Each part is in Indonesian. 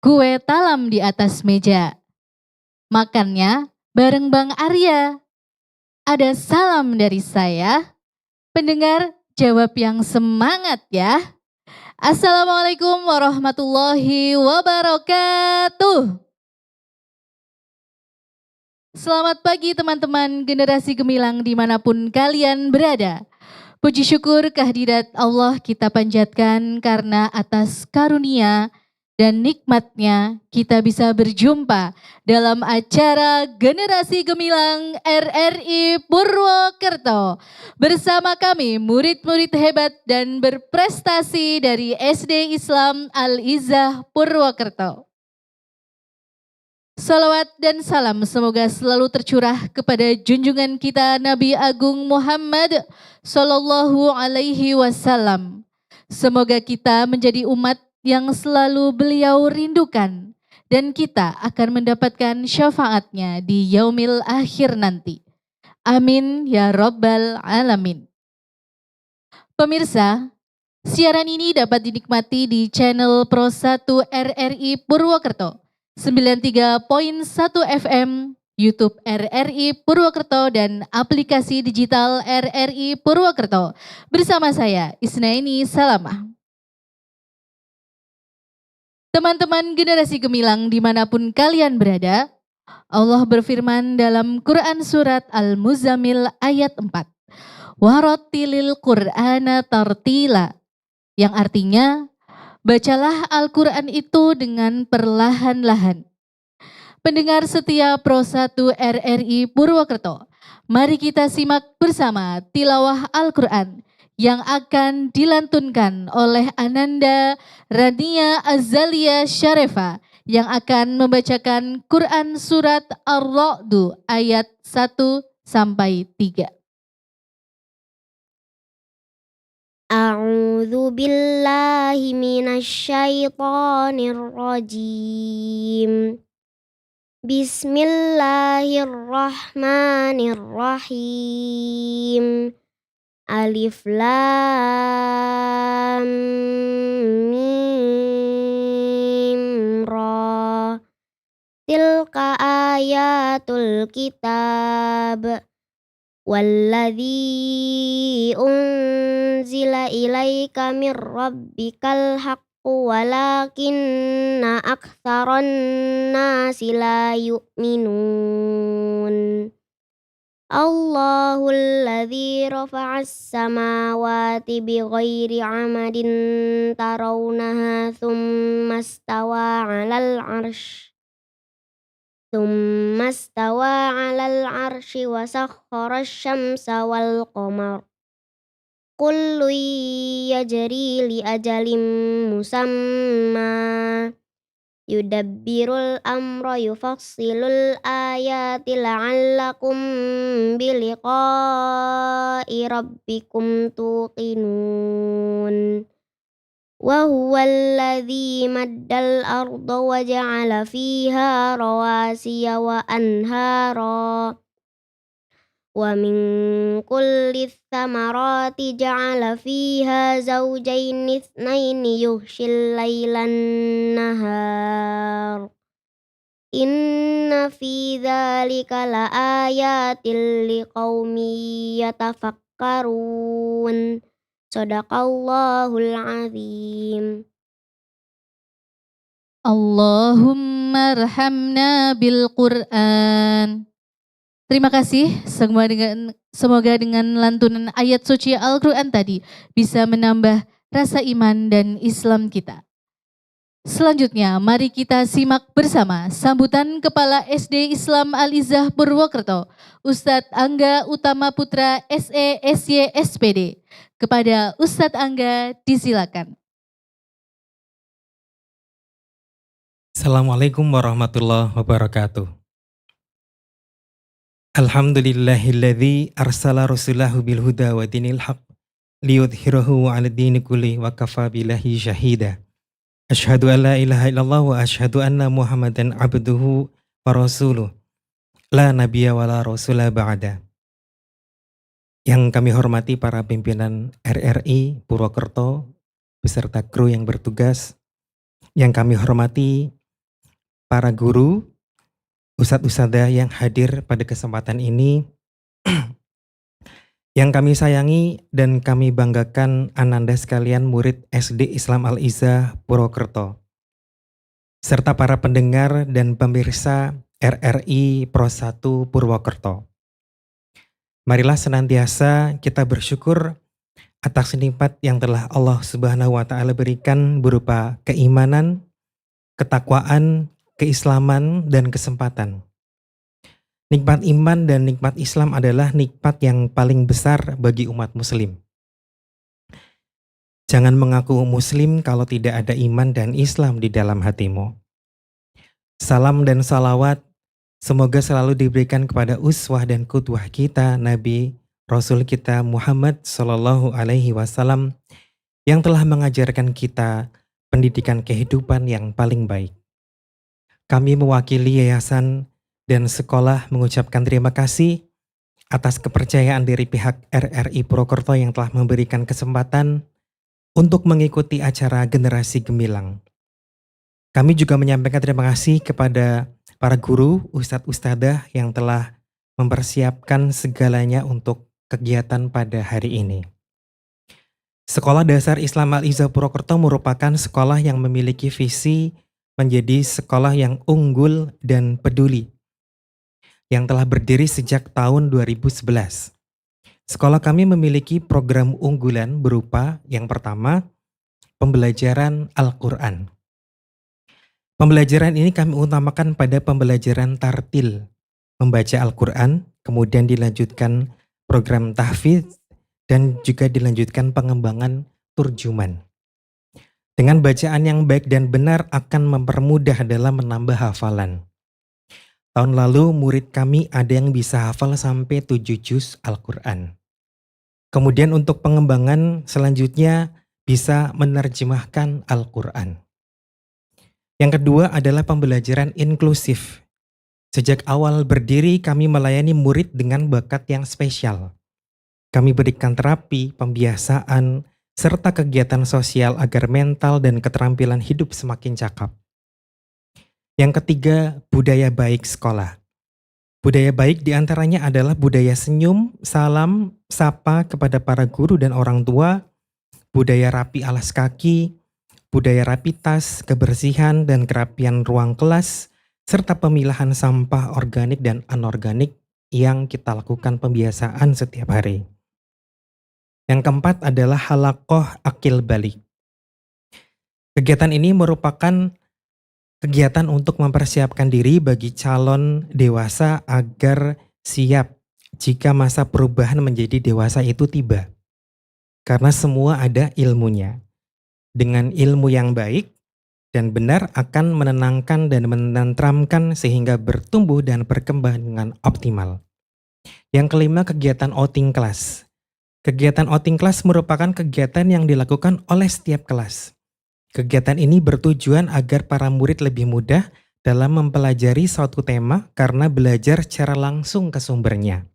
Kue talam di atas meja. Makannya bareng Bang Arya. Ada salam dari saya. Pendengar, jawab yang semangat ya. Assalamualaikum warahmatullahi wabarakatuh. Selamat pagi teman-teman generasi gemilang dimanapun kalian berada. Puji syukur kehadirat Allah kita panjatkan karena atas karunia dan nikmatnya kita bisa berjumpa dalam acara Generasi Gemilang RRI Purwokerto. Bersama kami murid-murid hebat dan berprestasi dari SD Islam Al-Izzah Purwokerto. Salawat dan salam semoga selalu tercurah kepada junjungan kita Nabi Agung Muhammad Sallallahu Alaihi Wasallam. Semoga kita menjadi umat yang selalu beliau rindukan dan kita akan mendapatkan syafaatnya di yaumil akhir nanti. Amin ya Rabbal Alamin. Pemirsa, siaran ini dapat dinikmati di channel Pro 1 RRI Purwokerto, 93.1 FM, YouTube RRI Purwokerto dan aplikasi digital RRI Purwokerto. Bersama saya Isnaini Salamah. Teman-teman generasi gemilang dimanapun kalian berada, Allah berfirman dalam Quran Surat Al-Muzammil ayat 4. Warattilil Qur'ana tartila, yang artinya bacalah Al-Quran itu dengan perlahan-lahan. Pendengar setia Pro 1 RRI Purwokerto, mari kita simak bersama tilawah Al-Quran yang akan dilantunkan oleh Ananda Rania Azalia Syarefa yang akan membacakan Quran Surat Ar-Ra'du ayat 1-3. A'udzu billahi minasyaitonir rajim. Bismillahirrahmanirrahim. Alif lam mim ra. Tilka ayatul kitab. Walladzi unzila ilaika mir rabbikal haqqu walakinna aktsaran nasi la yu'minun. Allahul ladzi rafa'as samawati bighairi 'amadin tarawnaha tsumma istawa 'alal 'arsy. ثم استوى على العرش وسخر الشمس والقمر كل يجري لأجل مسمى يدبر الأمر يفصل الآيات لعلكم بلقاء ربكم توقنون. وهو الذي مد الأرض وجعل فيها رواسي وأنهارا ومن كل الثمرات جعل فيها زوجين اثنين يغشي الليل النهار إن في ذلك لآيات لقوم يتفكرون. Sadaqallahul azim. Allahumma rahamna bil Qur'an. Terima kasih, semoga dengan lantunan ayat suci Al-Quran tadi bisa menambah rasa iman dan Islam kita. Selanjutnya mari kita simak bersama sambutan Kepala SD Islam Al-Izzah Purwokerto, Ustadz Angga Utama Putra SE SY SPD. Kepada Ustadz Angga disilakan. Assalamualaikum warahmatullahi wabarakatuh. Alhamdulillahilladzi arsala rasulahu bil huda wa dinil haq liyudhhirahu 'ala dini kulli wa kafa billahi syahida. Asyhadu an la ilaha illallah wa asyhadu anna Muhammadan abduhu wa rasuluh. La nabiyya wa la rasula ba'da. Yang kami hormati para pimpinan RRI Purwokerto beserta kru yang bertugas, yang kami hormati para guru, ustadz-ustadzah yang hadir pada kesempatan ini, yang kami sayangi dan kami banggakan Ananda sekalian murid SD Islam Al-Izzah Purwokerto, serta para pendengar dan pemirsa RRI Pro 1 Purwokerto. Marilah senantiasa kita bersyukur atas nikmat yang telah Allah Subhanahu wa Ta'ala berikan berupa keimanan, ketakwaan, keislaman, dan kesempatan. Nikmat iman dan nikmat Islam adalah nikmat yang paling besar bagi umat muslim. Jangan mengaku muslim kalau tidak ada iman dan Islam di dalam hatimu. Salam dan salawat semoga selalu diberikan kepada uswah dan qudwah kita, Nabi Rasul kita Muhammad Sallallahu Alaihi Wasallam, yang telah mengajarkan kita pendidikan kehidupan yang paling baik. Kami mewakili yayasan dan sekolah mengucapkan terima kasih atas kepercayaan dari pihak RRI Purwokerto yang telah memberikan kesempatan untuk mengikuti acara Generasi Gemilang. Kami juga menyampaikan terima kasih kepada para guru, ustadz-ustadzah yang telah mempersiapkan segalanya untuk kegiatan pada hari ini. Sekolah Dasar Islam Al-Izzah Purwokerto merupakan sekolah yang memiliki visi menjadi sekolah yang unggul dan peduli, yang telah berdiri sejak tahun 2011. Sekolah kami memiliki program unggulan berupa yang pertama, pembelajaran Al-Quran. Pembelajaran ini kami utamakan pada pembelajaran tartil, membaca Al-Quran, kemudian dilanjutkan program tahfidz, dan juga dilanjutkan pengembangan turjuman. Dengan bacaan yang baik dan benar akan mempermudah dalam menambah hafalan. Tahun lalu murid kami ada yang bisa hafal sampai 7 juz Al-Quran. Kemudian untuk pengembangan selanjutnya bisa menerjemahkan Al-Quran. Yang kedua adalah pembelajaran inklusif. Sejak awal berdiri kami melayani murid dengan bakat yang spesial. Kami berikan terapi, pembiasaan, serta kegiatan sosial agar mental dan keterampilan hidup semakin cakap. Yang ketiga, budaya baik sekolah. Budaya baik diantaranya adalah budaya senyum, salam, sapa kepada para guru dan orang tua, budaya rapi alas kaki, budaya rapi tas, kebersihan dan kerapian ruang kelas, serta pemilahan sampah organik dan anorganik yang kita lakukan pembiasaan setiap hari. Yang keempat adalah halaqah akil balik. Kegiatan ini merupakan kegiatan untuk mempersiapkan diri bagi calon dewasa agar siap jika masa perubahan menjadi dewasa itu tiba. Karena semua ada ilmunya. Dengan ilmu yang baik dan benar akan menenangkan dan menenteramkan sehingga bertumbuh dan berkembang dengan optimal. Yang kelima, kegiatan outing kelas. Kegiatan outing kelas merupakan kegiatan yang dilakukan oleh setiap kelas. Kegiatan ini bertujuan agar para murid lebih mudah dalam mempelajari suatu tema karena belajar secara langsung ke sumbernya.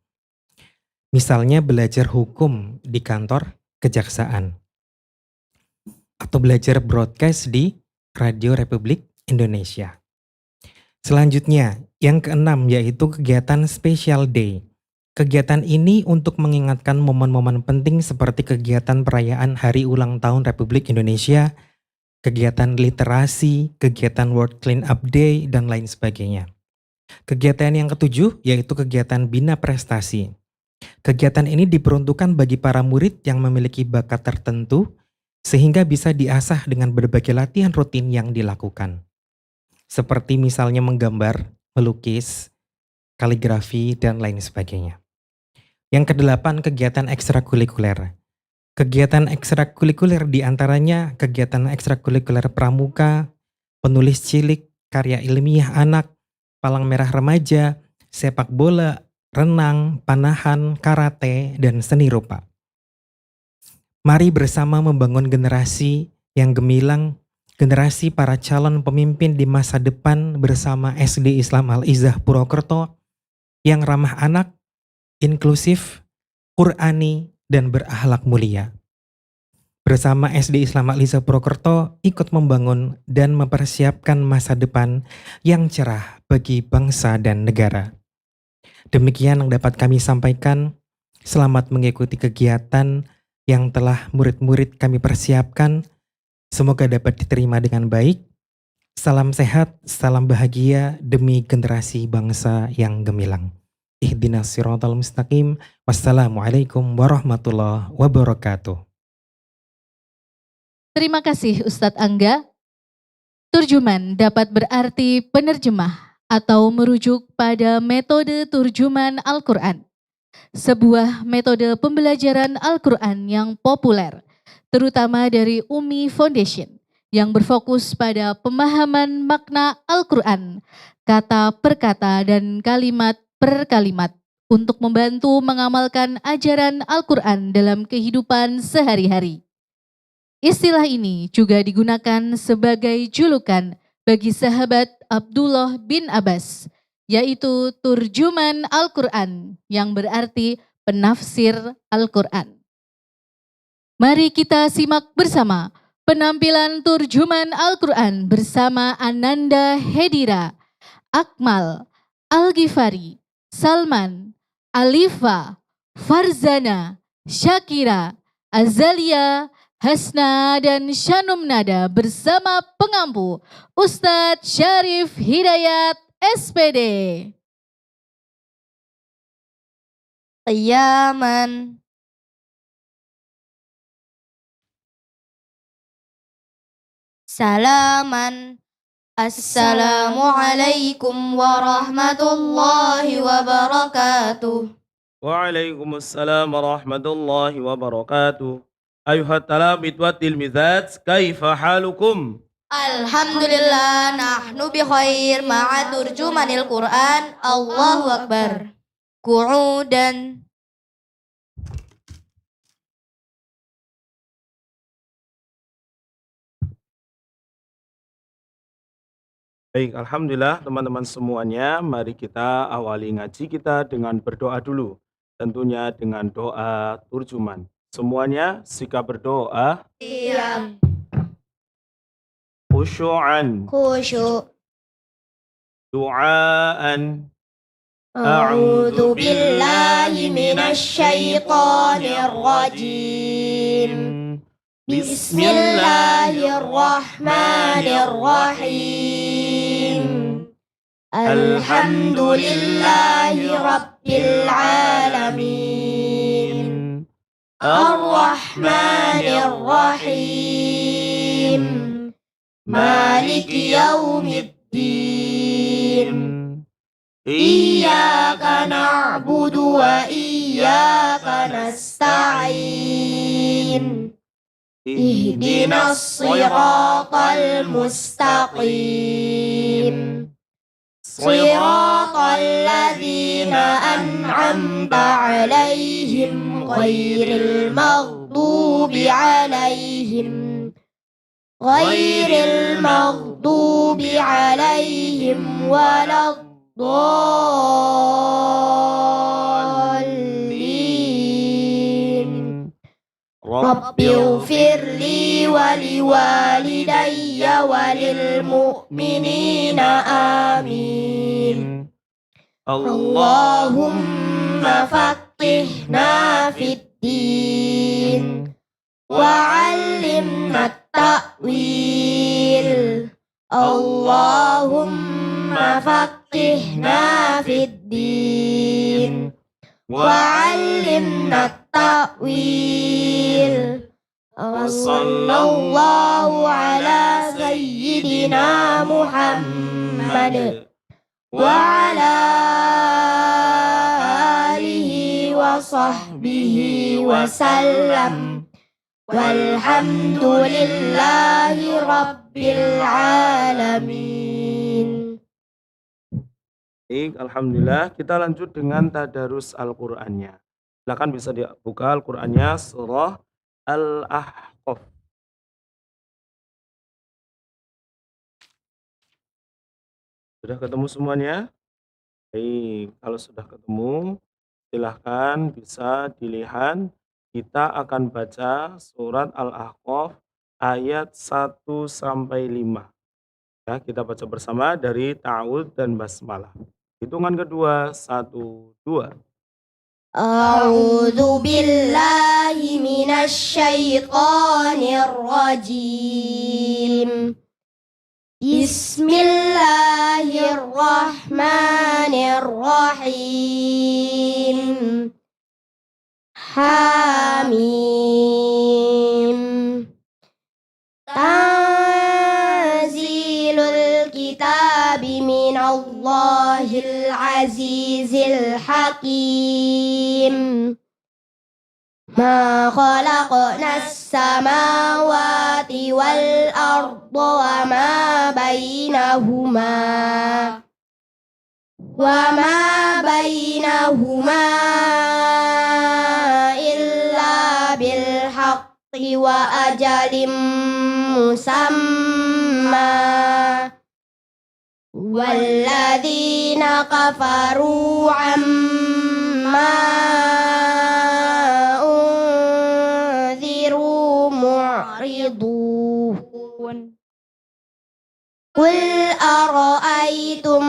Misalnya belajar hukum di kantor kejaksaan. Atau belajar broadcast di Radio Republik Indonesia. Selanjutnya, yang keenam yaitu kegiatan Special Day. Kegiatan ini untuk mengingatkan momen-momen penting seperti kegiatan perayaan Hari Ulang Tahun Republik Indonesia, kegiatan literasi, kegiatan World Clean Up Day, dan lain sebagainya. Kegiatan yang ketujuh yaitu kegiatan Bina Prestasi. Kegiatan ini diperuntukkan bagi para murid yang memiliki bakat tertentu sehingga bisa diasah dengan berbagai latihan rutin yang dilakukan. Seperti misalnya menggambar, melukis, kaligrafi, dan lain sebagainya. Yang kedelapan, kegiatan ekstrakurikuler. Kegiatan ekstrakurikuler diantaranya kegiatan ekstrakurikuler pramuka, penulis cilik, karya ilmiah anak, palang merah remaja, sepak bola, renang, panahan, karate, dan seni rupa. Mari bersama membangun generasi yang gemilang, generasi para calon pemimpin di masa depan bersama SD Islam Al-Izzah Purwokerto yang ramah anak, inklusif, Qur'ani, dan berakhlak mulia. bersama SD Islam Aklisa Purwokerto ikut membangun dan mempersiapkan masa depan yang cerah bagi bangsa dan negara. Demikian yang dapat kami sampaikan. Selamat mengikuti kegiatan yang telah murid-murid kami persiapkan. Semoga dapat diterima dengan baik. Salam sehat, salam bahagia demi generasi bangsa yang gemilang. Ihdinas siratal mustaqim. Wassalamualaikum warahmatullahi wabarakatuh. Terima kasih Ustadz Angga. Turjuman dapat berarti penerjemah atau merujuk pada metode turjuman Al-Quran. Sebuah metode pembelajaran Al-Quran yang populer, terutama dari Umi Foundation, yang berfokus pada pemahaman makna Al-Quran, kata per kata dan kalimat per kalimat, untuk membantu mengamalkan ajaran Al-Quran dalam kehidupan sehari-hari. Istilah ini juga digunakan sebagai julukan bagi sahabat Abdullah bin Abbas, yaitu turjuman Al-Quran yang berarti penafsir Al-Quran. Mari kita simak bersama penampilan turjuman Al-Quran bersama Ananda Hedira, Akmal, Al-Ghifari, Salman, Alifa, Farzana, Syakira, Azalia, Hasna dan Shanum Nada bersama pengampu Ustadz Syarif Hidayat SPD. Qiyaman. Salaman. Assalamualaikum warahmatullahi wabarakatuh. Waalaikumsalam warahmatullahi wabarakatuh. Ayuhat talabit wa tilmizat, kaifa halukum? Alhamdulillah, nahnu bi khair ma'a turjumanil Quran. Allahu Akbar. Qu'udan. Baik, alhamdulillah teman-teman semuanya, mari kita awali ngaji kita dengan berdoa dulu. Tentunya dengan doa turjuman. Semuanya sikap berdoa. Iya. Khusyu'an, Khusyuk. du'aan. A'udzu billahi minasyaitonir rajim. Bismillahirrahmanirrahim. Alhamdulillahi rabbil alamin. Ar-Rahmanir Rahim. Maliki yaumiddin. Iyyaka na'budu wa iyyaka nasta'in. Ihdinas siratal mustaqim. Siratal ladzina an'amta 'alaihim ghairil maghdubi 'alaihim waladdallin. Rabbighfirli wa liwalidayya walil mu'minina amin. Allahumma faqihna fid din wa 'allimna ta'wil. Allahumma faqihna fid din wa 'allimna ta'wil. Wa sallallahu ala sayyidina Muhammad wa ala alihi wa sahbihi wa sallam. Walhamdulillahi rabbil alamin. Baik, alhamdulillah. Kita lanjut dengan tadarus Al-Qur'annya. Silakan bisa dibuka Al-Qur'annya surah Al-Ahqaf. Sudah ketemu semuanya? Baik, kalau sudah ketemu, silahkan bisa dilihat Kita akan baca surat Al-Ahqaf ayat 1 sampai 5. Ya, kita baca bersama dari ta'awudz dan basmalah. Hitungan kedua, 1, 2. أعوذ بالله من الشيطان الرجيم بسم الله الرحمن الرحيم حميم تنزيل الكتاب من الله العزيز الحكيم ما خلقنا السماوات والأرض وما بينهما إلا بالحق وأجل مسمى والذين كفروا عما أنذروا معرضون قل أرأيتم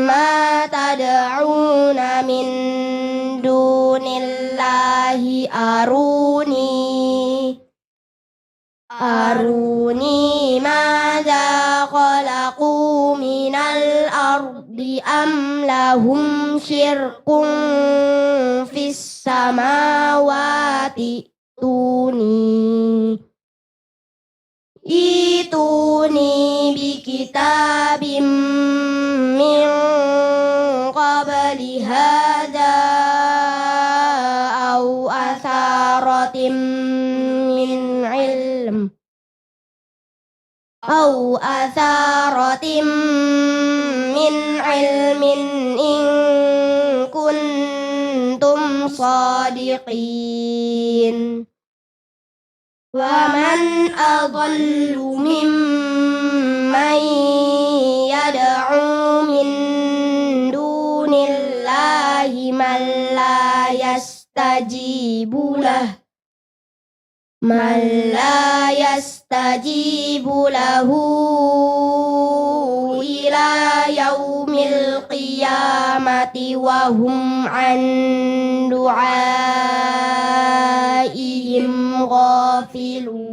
ما تدعون من دون الله أروني ماذا خلقوا من الأرض أم لهم شرك في السماوات ائتوني بكتاب من قبل هذا أو أثارة من علم إن كنتم صادقين ومن أضل ممن يدعو من دون الله من لا يستجيب له إلى يوم القيامة وهم عن دعائهم غافلون.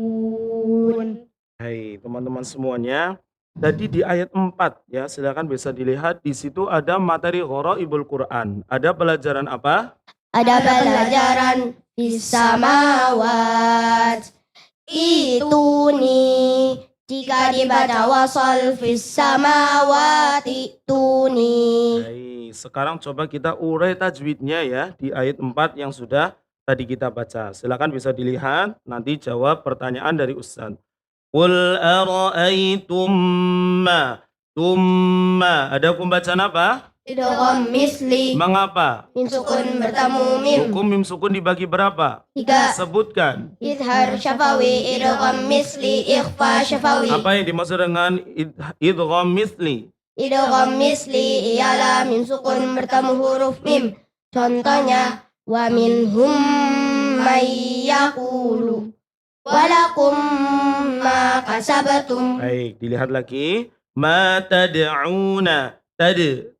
Hai teman-teman semuanya, tadi di ayat 4 ya, silakan bisa dilihat di situ ada materi gharaibul Quran. Ada pelajaran apa? Ada pelajaran Fissamawat Ituni, jika dibaca wasal Fissamawat Ituni. Baik, sekarang coba kita urai tajwidnya ya di ayat 4 yang sudah tadi kita baca. Silakan bisa dilihat, nanti jawab pertanyaan dari Ustaz. Qul ara'aytum ma, tumma, ada pembacaan apa? Idgham misli Mengapa? Mim sukun bertemu mim Hukum mim sukun dibagi berapa? 3. Sebutkan. Idhar syafawi idgham misli ikhfa syafawi. Apa yang dimaksud dengan idgham misli? Idgham misli ialah mim sukun bertemu huruf mim. Contohnya wa minhum may yaqulu walakum ma kasabtum. Baik, dilihat lagi. Ma tad'una. Tade,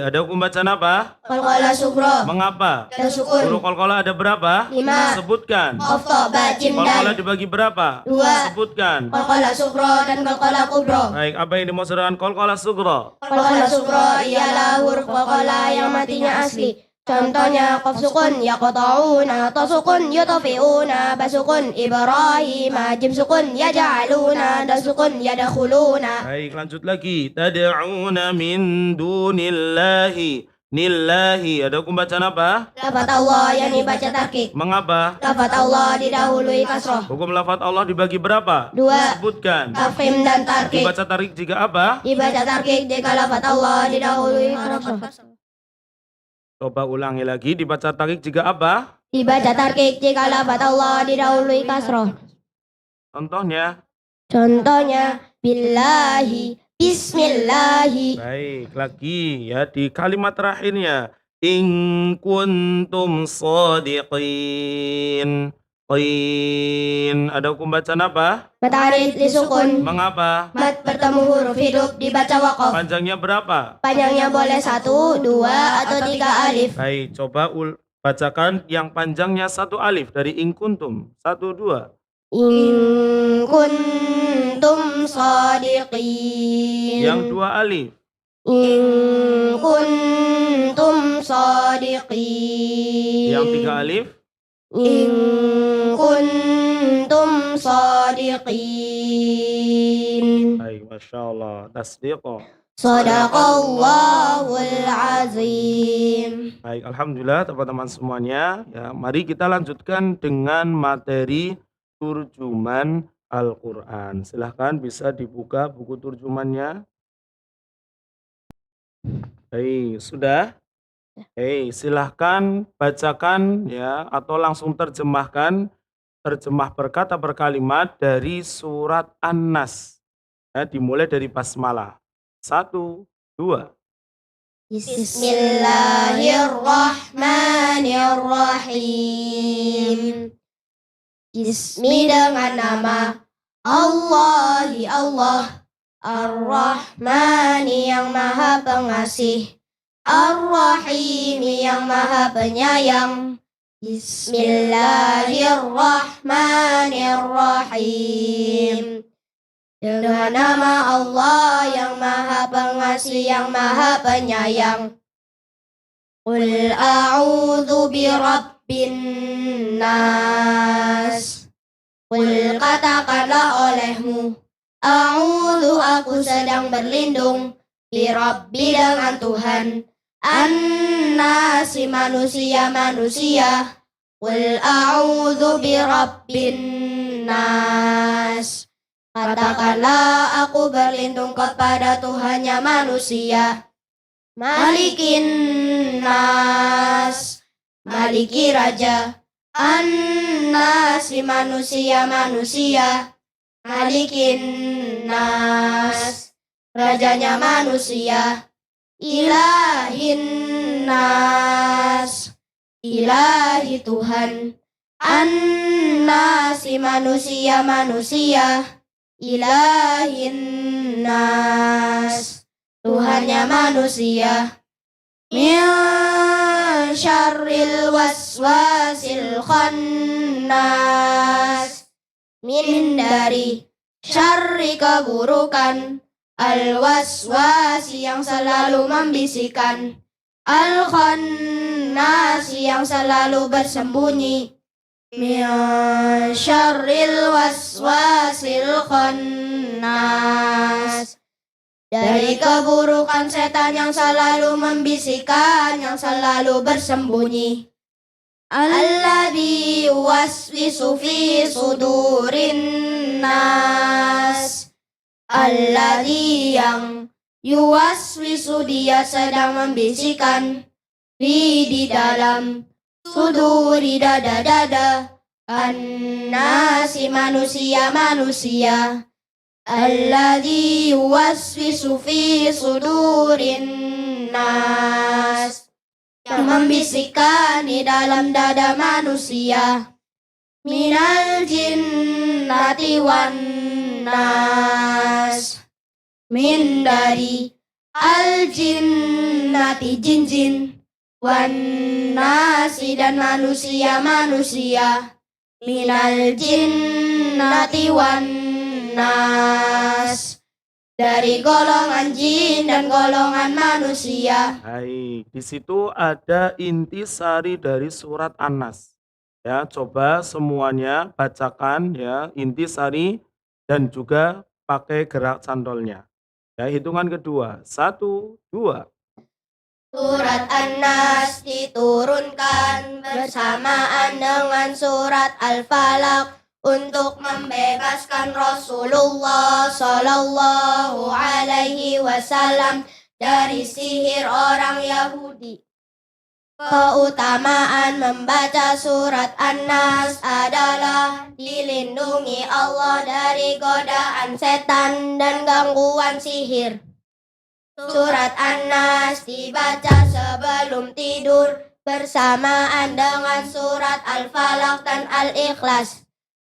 ada pembacaan apa? Qalqalah sughra. Mengapa? Dan sukun. Huruf qalqalah ada berapa? 5. Sebutkan. Qaf ta ba jim Qalqalah dal. dibagi berapa? 2. Sebutkan. Qalqalah sughra dan qalqalah kubra. Baik, apa yang dimaksud dengan qalqalah sughra? Qalqalah sughra ialah huruf qalqalah yang matinya asli. Contohnya qaf sukun yaqta'una, ta sukun yutafi'una, ba sukun Ibrahim, jim sukun yaj'aluna, dal sukun yadkhuluna. Baik, lanjut lagi. Tad'una min dunillahi. Nillahi, ada pembacaan apa? Lafaz Allah yang dibaca tarkik. Mengapa? Lafaz Allah didahului kasroh. Hukum lafaz Allah dibagi berapa? 2. Sebutkan. Tafkhim dan tarkik. Dibaca tarik jika apa? Dibaca tarkik jika lafaz Allah didahului harokat. Coba ulangi lagi, dibaca tarik jika apa? Dibaca tarkik jika lafaz Allah didahului kasroh. Contohnya, Billahi, Bismillahi. baik, lagi ya di kalimat terakhirnya. In kuntum shadiqin. Qin. Ada hukum bacaan apa? Matahari disukun. Mengapa? Mat bertemu huruf hidup dibaca wakof. Panjangnya berapa? Panjangnya boleh 1, 2, atau 3 alif. Baik, coba bacakan yang panjangnya 1 alif dari in kuntum. 1, 2. In kuntum shadiqin. Yang 2 alif. In kuntum shadiqin. Yang 3 alif. In kuntum shadiqin. Baik, Masya Allah. Tasdiqo. Sadaqallahul azim. Baik, Alhamdulillah teman-teman semuanya. Ya, mari kita lanjutkan dengan materi turjuman Al-Quran. Silahkan bisa dibuka buku turjumannya. Baik, sudah? Silahkan bacakan ya atau langsung terjemah per kata per kalimat dari surat An-Nas. Ya, dimulai dari basmalah. 1, 2. Bismillahirrahmanirrahim. Bismi dengan nama Allah, Ar-Rahmani yang maha pengasih, Ar-Rahimi yang maha penyayang. Bismillahirrahmanirrahim. Dengan nama Allah yang maha pengasih, yang maha penyayang. Qul a'udzu birabbin nas. Qul katakanlah olehmu, a'udzu aku sedang berlindung, birabbi dengan Tuhan, an-nasi manusia. Qul a'udzu birabbin nas. Katakanlah aku berlindung kepada Tuhannya manusia. Malikin nas, maliki raja, an-nasi manusia. Malikin nas, rajanya manusia. Ilahin nas, ilahi Tuhan, an-nasi manusia. Ilahin nas, Tuhannya manusia. Min syarril waswasil khannas. Min dari syarri keburukan, al-waswasi yang selalu membisikkan, al-khannasi yang selalu bersembunyi. Min syarril waswasil khannas. Dari keburukan setan yang selalu membisikkan, yang selalu bersembunyi. Alladzi yuwaswisu fi sudurin nas. Alladzi yang yuwaswisu dia sedang membisikkan, di dalam, suduri dada, an-nasi manusia. Alladzi yuwaswisu fi sudurin nas. Yang membisikkan di dalam dada manusia. Minal jinnati wan nas. Min dari al-jinnati jin, wan nasi dan manusia. Minal jinnati wan nas. Dari golongan jin dan golongan manusia. Baik, di situ ada intisari dari surat An-Nas. Ya, coba semuanya bacakan ya intisari dan juga pakai gerak cantolnya. Ya, hitungan kedua. 1, 2. Surat An-Nas diturunkan bersamaan dengan surat Al-Falaq untuk membebaskan Rasulullah Sallallahu Alaihi Wasallam dari sihir orang Yahudi. Keutamaan membaca surat An-Nas adalah dilindungi Allah dari godaan setan dan gangguan sihir. Surat An-Nas dibaca sebelum tidur bersamaan dengan surat Al-Falaq dan Al-Ikhlas.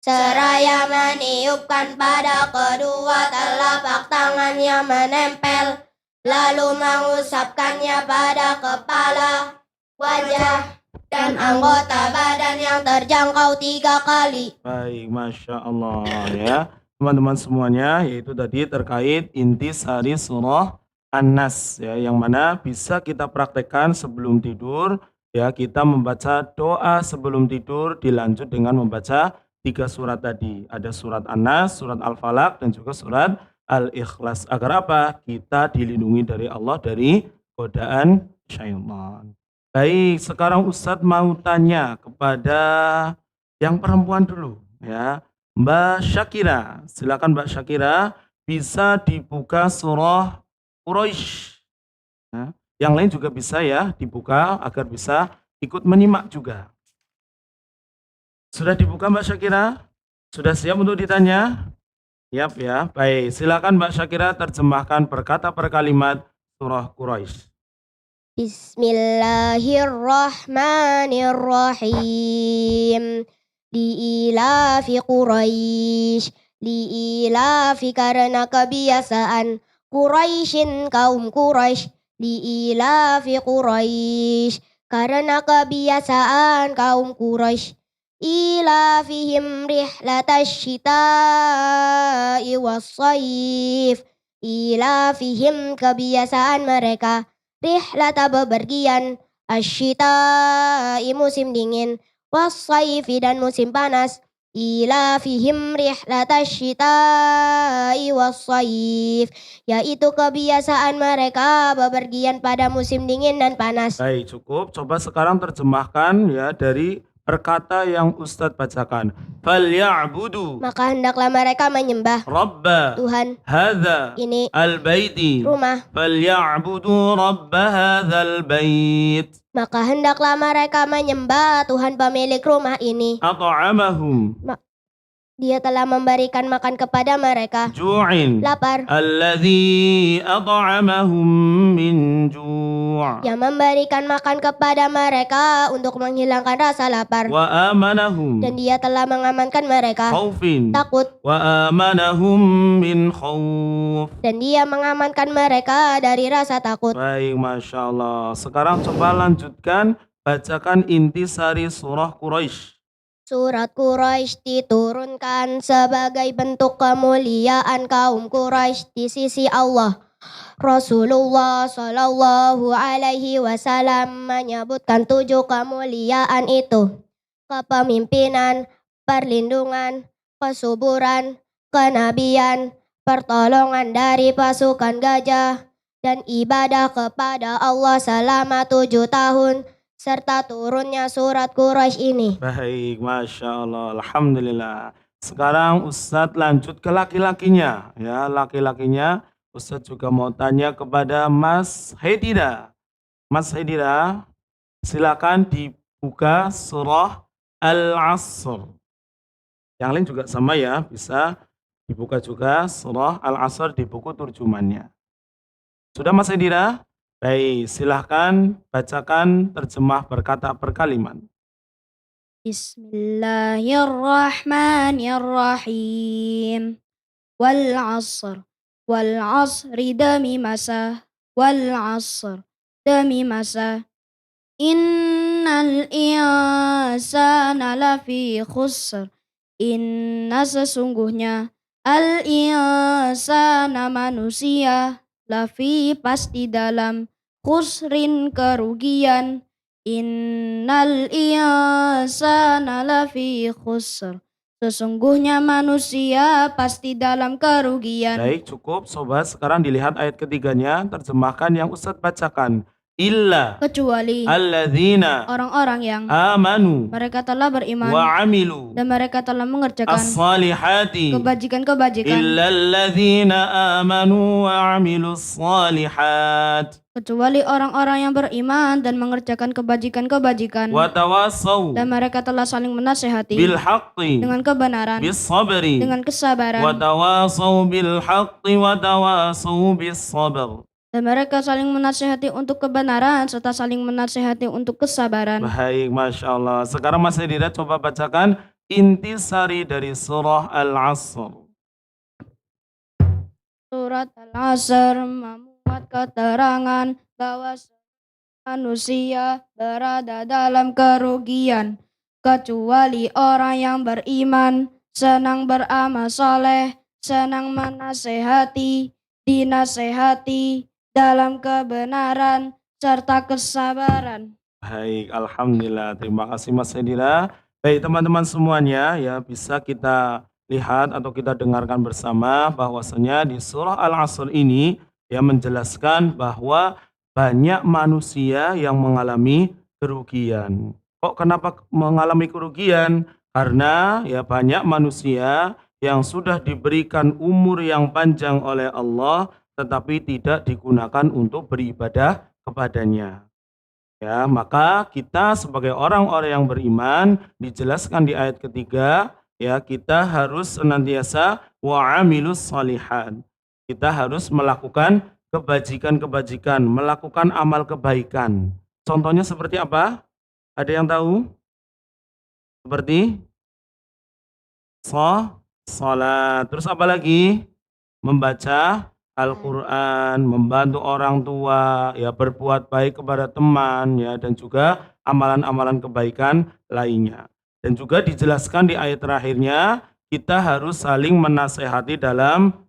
Seraya meniupkan pada kedua telapak tangan yang menempel, lalu mengusapkannya pada kepala, wajah, dan anggota badan yang terjangkau 3 kali. Baik, Masya Allah ya. Teman-teman semuanya, yaitu tadi terkait intisari surah An-Nas ya, yang mana bisa kita praktekkan sebelum tidur ya. Kita membaca doa sebelum tidur dilanjut dengan membaca 3 surat tadi. Ada surat An-Nas, surat Al-Falaq, dan juga surat Al-Ikhlas. Agar apa? Kita dilindungi dari Allah dari godaan syaitan. Baik, sekarang Ustadz mau tanya kepada yang perempuan dulu ya. Mbak Syakira, silakan Mbak Syakira, bisa dibuka surah Quraisy. Ya. Yang lain juga bisa ya dibuka agar bisa ikut menyimak juga. Sudah dibuka Mbak Syakira? Sudah siap untuk ditanya? Siap ya. Baik, silakan Mbak Syakira terjemahkan per kata per kalimat surah Quraisy. Bismillahirrahmanirrahim. Liilafi Quraisy. Liilafi karena kebiasaan Quraisyin kaum Quraisy. Liilafi Quraisy karena kebiasaan kaum Quraisy. Ilafihim rihlatash syita'i was-sayf. Ilafihim kebiasaan mereka, rihlata bepergian, asyita'i musim dingin, was-sayfi dan musim panas. Ilafihim rihlatash syita'i was-sayf, yaitu kebiasaan mereka bepergian pada musim dingin dan panas. Baik, cukup. Coba sekarang terjemahkan ya dari perkata yang Ustadz bacakan. Falya'budu, Maka hendaklah mereka menyembah Rabba Tuhan hadza ini al-baiti. rumah. Falya'budu Rabba hadzal bait. Maka hendaklah mereka menyembah Tuhan pemilik rumah ini. At'amahum Dia telah memberikan makan kepada mereka ju'in. lapar, Alladzi at'amahum min ju'. yang memberikan makan kepada mereka untuk menghilangkan rasa lapar. Wa amanahum Dan dia telah mengamankan mereka khaufin. takut. Wa amanahum min khauf. Dan dia mengamankan mereka dari rasa takut. Baik, Masya Allah. Sekarang coba lanjutkan, bacakan intisari surah Quraisy. Surat Quraisy diturunkan sebagai bentuk kemuliaan kaum Quraisy di sisi Allah. Rasulullah Shallallahu Alaihi Wasallam menyebutkan 7 kemuliaan itu: kepemimpinan, perlindungan, kesuburan, kenabian, pertolongan dari pasukan gajah, dan ibadah kepada Allah selama 7 tahun, serta turunnya surat Quraisy ini. Baik, Masya Allah. Alhamdulillah. Sekarang Ustadz lanjut ke laki-lakinya. Ya, laki-lakinya Ustadz juga mau tanya kepada Mas Hedira. Mas Hedira, silakan dibuka surah Al-Asr. Yang lain juga sama ya, bisa dibuka juga surah Al-Asr di buku terjemahannya. Sudah Mas Hedira? Baik, silahkan bacakan terjemah berkata per kalimat. Bismillahirrahmanirrahim. Wal 'asr. Wal 'asri demi masa. Wal 'asr demi masa. Innal insana lafi khusr. Inna sesungguhnya al insana manusia lafi pasti dalam khusrin kerugian. Innal insana lafi khusr. Sesungguhnya manusia pasti dalam kerugian. Baik, cukup sobat. Sekarang dilihat ayat ketiganya, terjemahkan yang Ustadz bacakan. Illa Kecuali alladzina orang-orang yang amanu mereka telah beriman wa amilu dan mereka telah mengerjakan as-salihati. kebajikan-kebajikan. Illa alladzina amanu wa amilu as-salihat. Kecuali orang-orang yang beriman dan mengerjakan kebajikan-kebajikan. Wa tawasaw Dan mereka telah saling menasehati bil haqqi dengan kebenaran, bis sabri. dengan Wa kesabaran, tawasaw bil haqqi wa tawasaw bis sabr. dan mereka saling menasihati untuk kebenaran serta saling menasihati untuk kesabaran. Baik, Masya Allah. Sekarang Mas Edira coba bacakan intisari dari surah Al-Asr. Surat Al-Asr memuat keterangan bahwa manusia berada dalam kerugian kecuali orang yang beriman, senang beramal soleh, senang menasehati, dinasehati dalam kebenaran serta kesabaran. Baik, Alhamdulillah. Terima kasih Mas Edira. Baik teman-teman semuanya, ya bisa kita lihat atau kita dengarkan bersama bahwasanya di surah Al-Asr ini ya menjelaskan bahwa banyak manusia yang mengalami kerugian. Kok kenapa mengalami kerugian? Karena ya banyak manusia yang sudah diberikan umur yang panjang oleh Allah tetapi tidak digunakan untuk beribadah kepadanya. Ya, maka kita sebagai orang-orang yang beriman dijelaskan di ayat ketiga, ya kita harus senantiasa wa'amilus shalihat. Kita harus melakukan kebajikan-kebajikan, melakukan amal kebaikan. Contohnya seperti apa? Ada yang tahu? Seperti salat. Terus apa lagi? Membaca Al-Quran, membantu orang tua, ya berbuat baik kepada teman, ya dan juga amalan-amalan kebaikan lainnya. Dan juga dijelaskan di ayat terakhirnya, kita harus saling menasehati dalam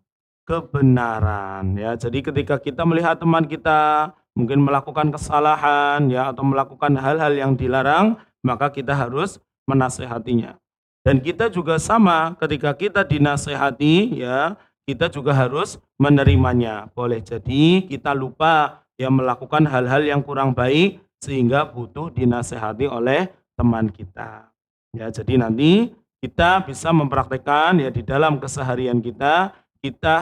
kebenaran. Ya, jadi ketika kita melihat teman kita mungkin melakukan kesalahan, ya atau melakukan hal-hal yang dilarang, maka kita harus menasehatinya. Dan kita juga sama, ketika kita dinasehati, ya kita juga harus menerimanya. Boleh jadi kita lupa yang melakukan hal-hal yang kurang baik sehingga butuh dinasehati oleh teman kita. Ya, jadi nanti kita bisa mempraktekkan ya di dalam keseharian kita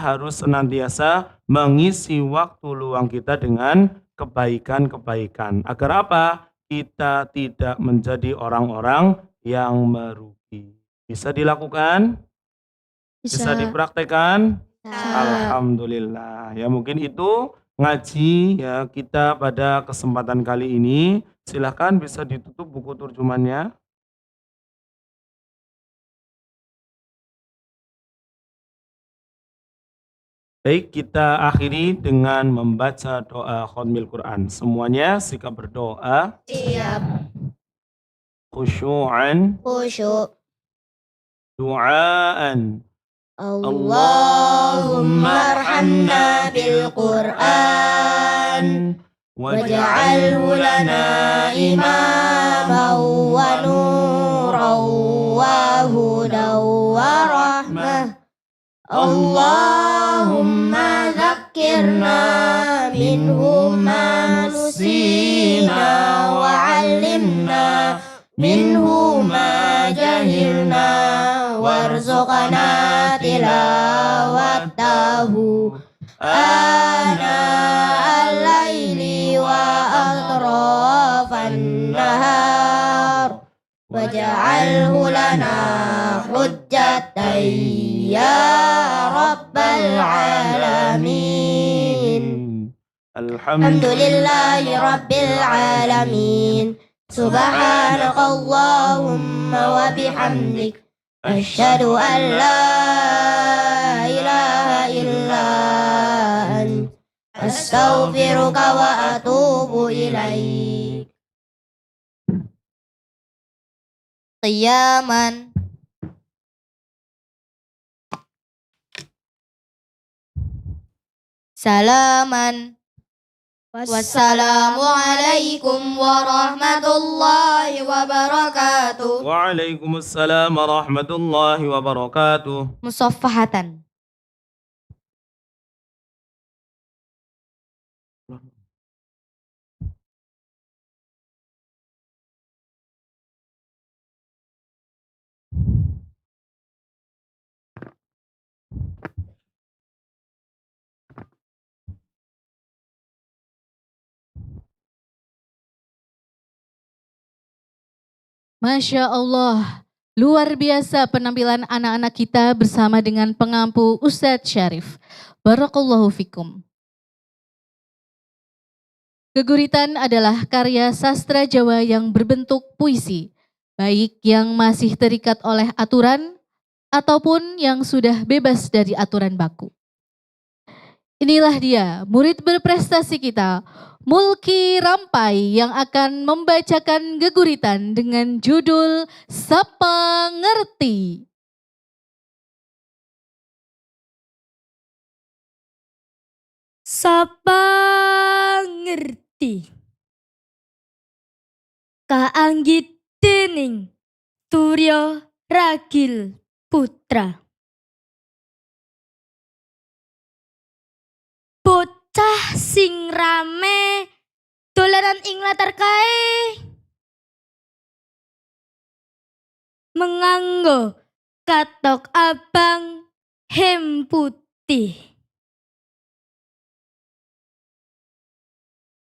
harus senantiasa mengisi waktu luang kita dengan kebaikan-kebaikan. Agar apa? Kita tidak menjadi orang-orang yang merugi. Bisa dilakukan? Bisa dipraktekkan? Alhamdulillah. Ya mungkin itu ngaji ya kita pada kesempatan kali ini. Silahkan bisa ditutup buku terjemahannya. Baik, kita akhiri dengan membaca doa khatmil Quran. Semuanya sikap berdoa. Siap. Khusyu'an. Khusyuk. Du'aan. Allahumma arhamna bil Qur'an waj'alhu lana imaman wa nuran wa hudan wa rahmah. Allahumma dzakkirna minhu ma nusina wa 'allimna minhu ma jahilna warzuqna tilawatahu ana al-laili wa atrafan nahar waj'alhu lana hujjatan ya rabbal alamin. Alhamdulillahi rabbil alamin. Subhanakallahumma wa bihamdik asyhadu an la ilaha illa ant astaghfiruka wa atubu ilaik. Qiyaman. Salaman. Wassalamualaikum warahmatullahi wabarakatuh. Waalaikumsalam warahmatullahi wabarakatuh. Musaffahatan. Masya Allah, luar biasa penampilan anak-anak kita bersama dengan pengampu Ustadz Syarif. Barakallahu fikum. Geguritan adalah karya sastra Jawa yang berbentuk puisi, baik yang masih terikat oleh aturan ataupun yang sudah bebas dari aturan baku. Inilah dia murid berprestasi kita, Mulki Rampai, yang akan membacakan geguritan dengan judul Sapa Ngerti. Sapa ngerti kaanggit dening Turya Ragil Putra. Bocah sing rame dolanan ing latar kae menganggo katok abang hem putih.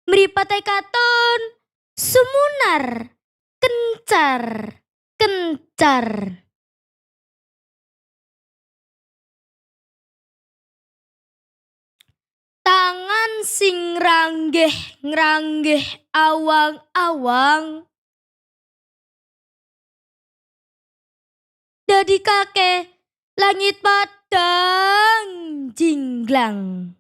Mripatai katon sumunar kencar. Tangan sing ngranggeh awang-awang dadi kakek langit padang jinglang.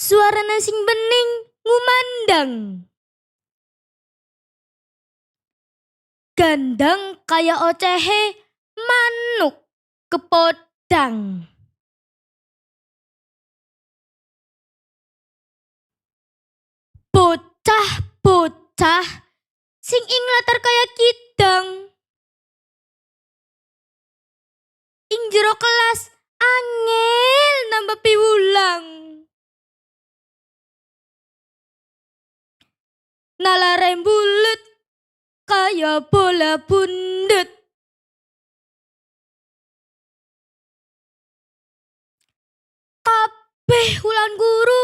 Suarana sing bening ngumandang. Gandang kaya ocehe manuk kepodang. Bocah-bocah sing ing latar kaya kidang. Ing jero kelas angel nambah piwulang. Nalare bulet kaya bola bundut. Kabeh wulan guru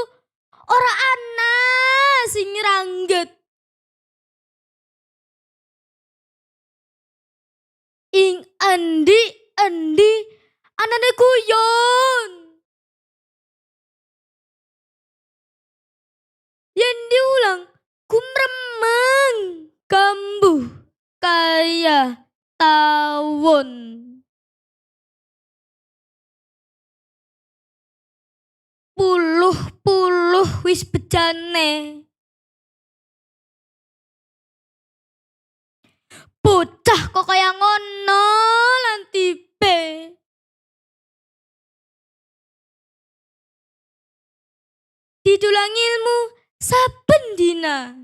ora ana sing rangget. Ing endi anane guyon. Yen diulang kumremeng kambuh kaya tawon. Puluh wis bejane. Bocah kok kaya ngono lan tipe. Didulang ilmu saben dina.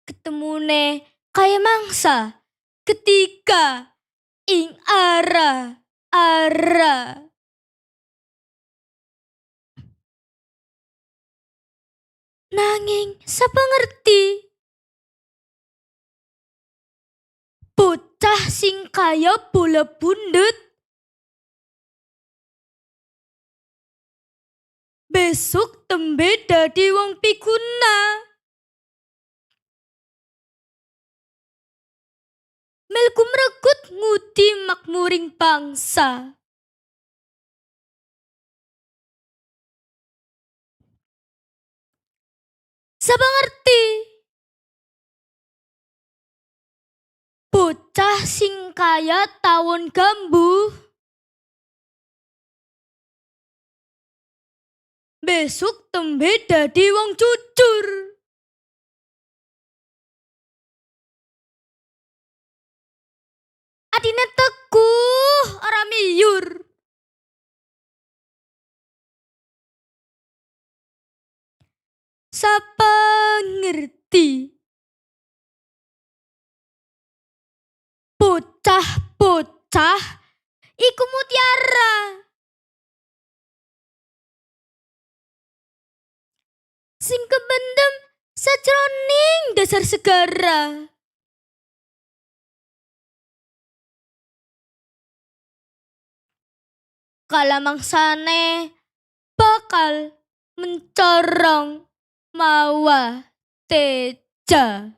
Ketemune kaya mangsa ketika ing ara. Nanging sapa ngerti bocah sing kaya bola bundut besok tembe dadi wong piguna. Melku mregut ngudi makmuring bangsa. Sapa ngerti bocah sing kaya tawon gambuh besok tembe dadi wong jujur. Adine teguh ora miyur. Sapa ngerti bocah-bocah iku mutiara. Sing kebendem sajroning dasar segara. Kala mangsane bakal mencorong mawa teja.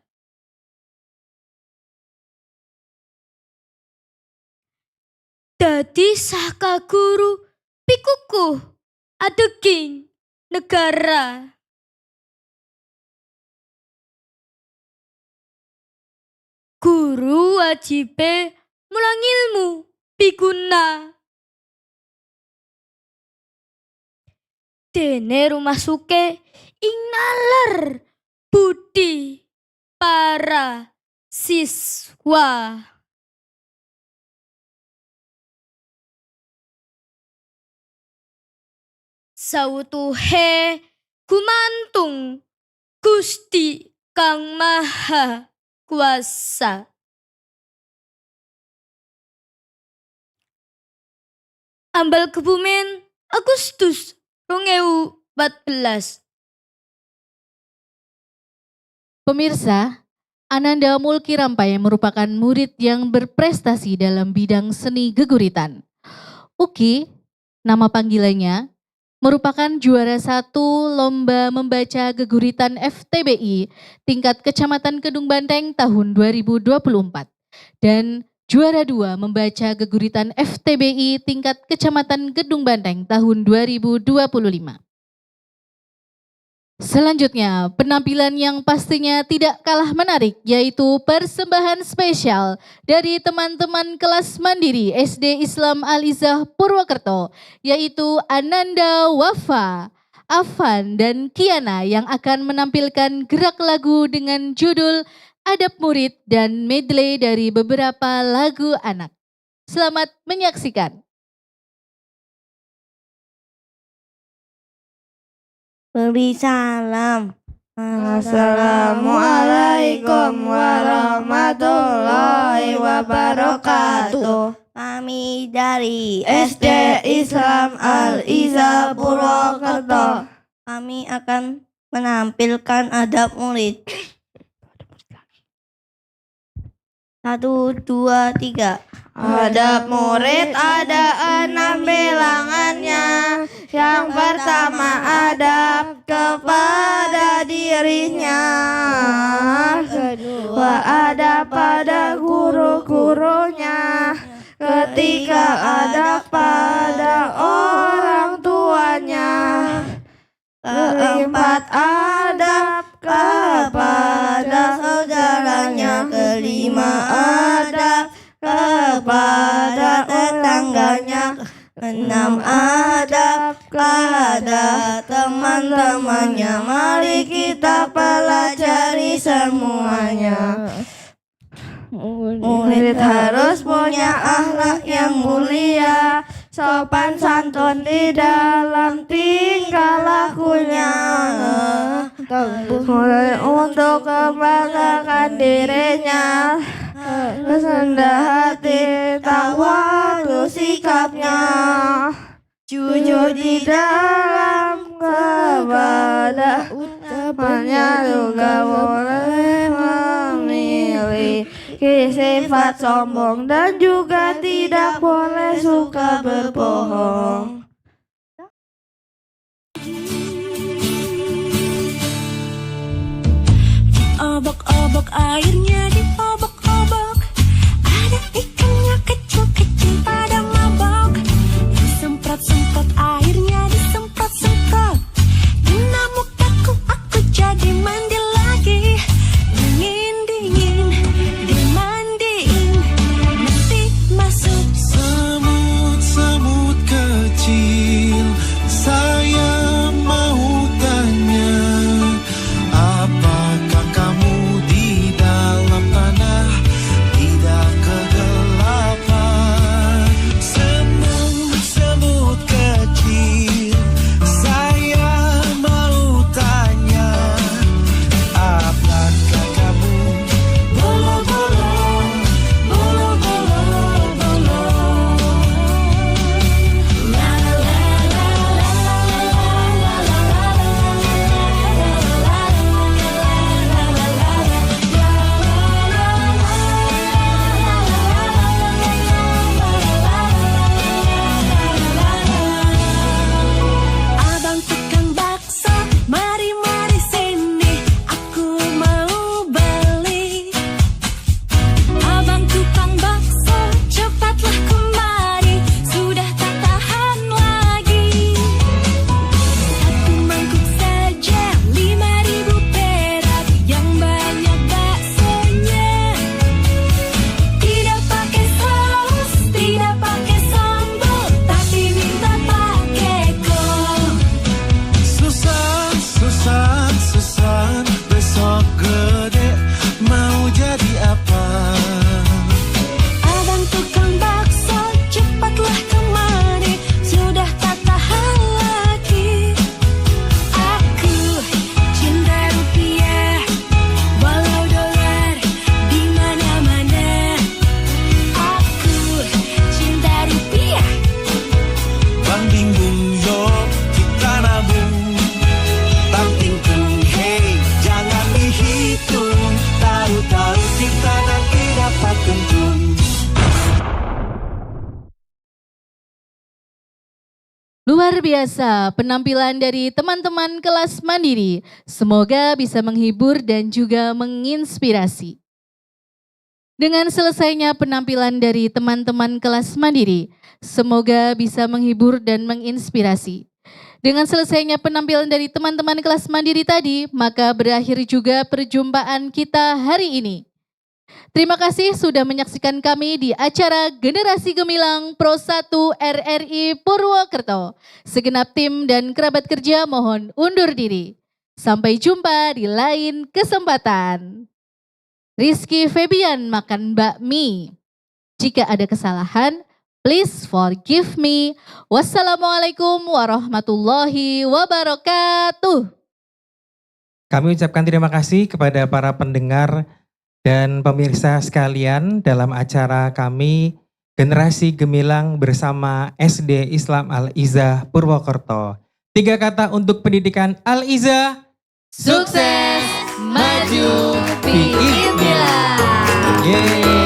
Dadi saka guru pikuku adeging negara. Guru wajibe mulang ilmu biguna. Dene rumah suke ing nalar budi para siswa. Sautuhe gumantung Gusti Kang Maha Kuasa. Ambal Kebumen Agustus 2014. Pemirsa, Ananda Mulki Rampai merupakan murid yang berprestasi dalam bidang seni geguritan. Uki, nama panggilannya, merupakan juara 1 Lomba Membaca Geguritan FTBI tingkat Kecamatan Kedung Banteng tahun 2024 dan juara 2 Membaca Geguritan FTBI tingkat Kecamatan Kedung Banteng tahun 2025. Selanjutnya, penampilan yang pastinya tidak kalah menarik yaitu persembahan spesial dari teman-teman kelas mandiri SD Islam Al-Izzah Purwokerto yaitu Ananda Wafa, Afan, dan Kiana yang akan menampilkan gerak lagu dengan judul Adab Murid dan medley dari beberapa lagu anak. Selamat menyaksikan. Beri salam. Assalamualaikum warahmatullahi wabarakatuh. Kami dari SD Islam Al-Izzah Purwokerto. Kami akan menampilkan adab murid. 1, 2, 3. Adab murid ada 6 bilangannya. Yang pertama adab kepada dirinya. Kedua adab pada guru-gurunya. Ketiga adab pada orang tuanya. Keempat adab kepada saudaranya. Kelima adab kepada tetangganya. 6 adab kepada teman-temannya. Mari kita pelajari semuanya. Murid harus punya akhlak yang mulia, sopan santun di dalam tingkah lakunya. Mulai untuk kebanggakan dirinya, rendah hati, tawadu sikapnya, jujur di dalam kepada ucapannya, juga boleh memiliki sifat sombong dan juga tidak boleh suka berbohong. Obok-obok airnya diobok-obok, ada ikannya kecil-kecil pada mabok. Disemprot-semprot airnya disemprot-semprot, kena mukaku aku jadi mandi lagi. Dingin-dingin dimandiin, nanti masuk semut-semut kecil. Saya mau tanya, apakah kamu di dalam Luar biasa penampilan dari teman-teman kelas mandiri. Semoga bisa menghibur dan juga menginspirasi. Dengan selesainya penampilan dari teman-teman kelas mandiri, semoga bisa menghibur dan menginspirasi. Dengan selesainya penampilan dari teman-teman kelas mandiri tadi, maka berakhir juga perjumpaan kita hari ini. Terima kasih sudah menyaksikan kami di acara Generasi Gemilang Pro 1 RRI Purwokerto. Segenap tim dan kerabat kerja mohon undur diri. Sampai jumpa di lain kesempatan. Rizky Febian makan bakmi. Jika ada kesalahan, please forgive me. Wassalamualaikum warahmatullahi wabarakatuh. Kami ucapkan terima kasih kepada para pendengar dan pemirsa sekalian dalam acara kami Generasi Gemilang bersama SD Islam Al-Izzah Purwokerto. 3 kata untuk pendidikan Al-Izzah. Sukses, maju, biidznillah. Yeay.